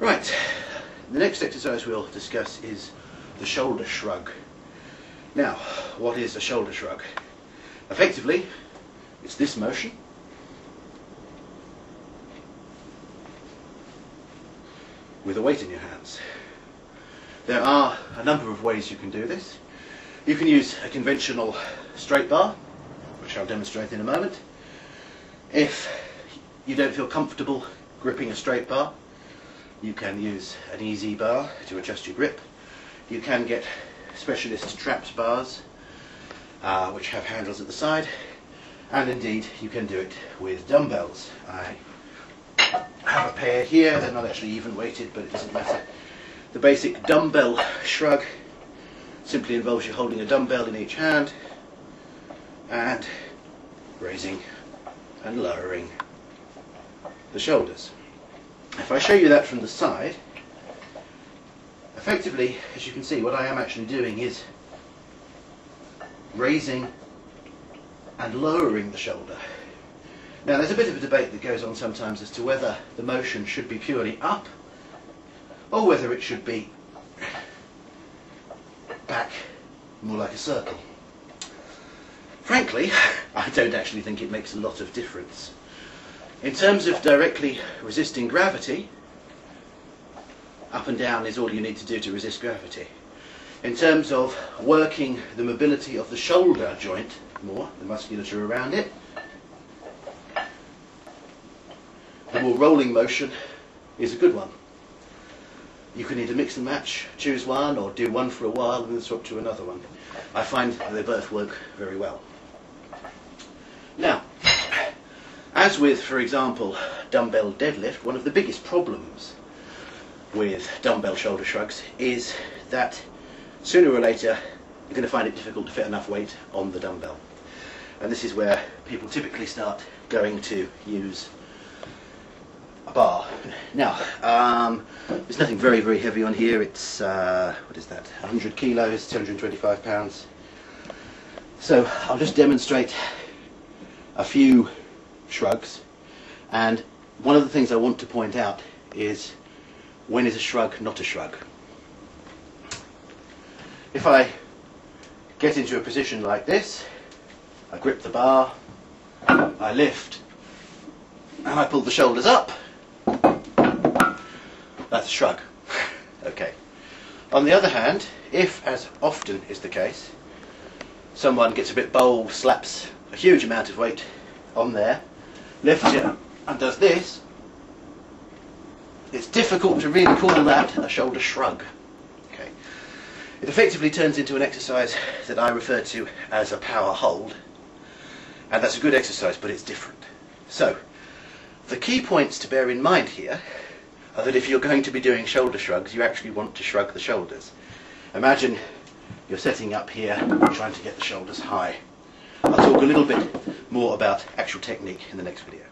Right, the next exercise we'll discuss is the shoulder shrug. Now, what is a shoulder shrug? Effectively, it's this motion. With a weight in your hands. There are a number of ways you can do this. You can use a conventional straight bar, which I'll demonstrate in a moment. If you don't feel comfortable gripping a straight bar, you can use an easy bar to adjust your grip. You can get specialist traps bars, which have handles at the side, and indeed you can do it with dumbbells. I have a pair here. They're not actually even weighted, but it doesn't matter. The basic dumbbell shrug simply involves you holding a dumbbell in each hand and raising and lowering the shoulders. If I show you that from the side, effectively, as you can see, what I am actually doing is raising and lowering the shoulder. Now, there's a bit of a debate that goes on sometimes as to whether the motion should be purely up or whether it should be back, more like a circle. Frankly, I don't actually think it makes a lot of difference. In terms of directly resisting gravity, up and down is all you need to do to resist gravity. In terms of working the mobility of the shoulder joint more, the musculature around it, the more rolling motion is a good one. You can either mix and match, choose one, or do one for a while and then swap to another one. I find that they both work very well. Now, as with, for example, dumbbell deadlift, one of the biggest problems with dumbbell shoulder shrugs is that sooner or later you're going to find it difficult to fit enough weight on the dumbbell. And this is where people typically start going to use a bar. Now, there's nothing very, very heavy on here. It's, what is that, 100 kilos, 225 pounds. So I'll just demonstrate a few shrugs, and one of the things I want to point out is when is a shrug not a shrug. If I get into a position like this, I grip the bar, I lift, and I pull the shoulders up, that's a shrug. Okay. On the other hand, if, as often is the case, someone gets a bit bold, slaps a huge amount of weight on there, lifts it and does this, it's difficult to really call that a shoulder shrug. Okay. It effectively turns into an exercise that I refer to as a power hold, and that's a good exercise, but it's different. So, the key points to bear in mind here are that if you're going to be doing shoulder shrugs, you actually want to shrug the shoulders. Imagine you're setting up here, trying to get the shoulders high. I'll talk a little bit more about actual technique in the next video.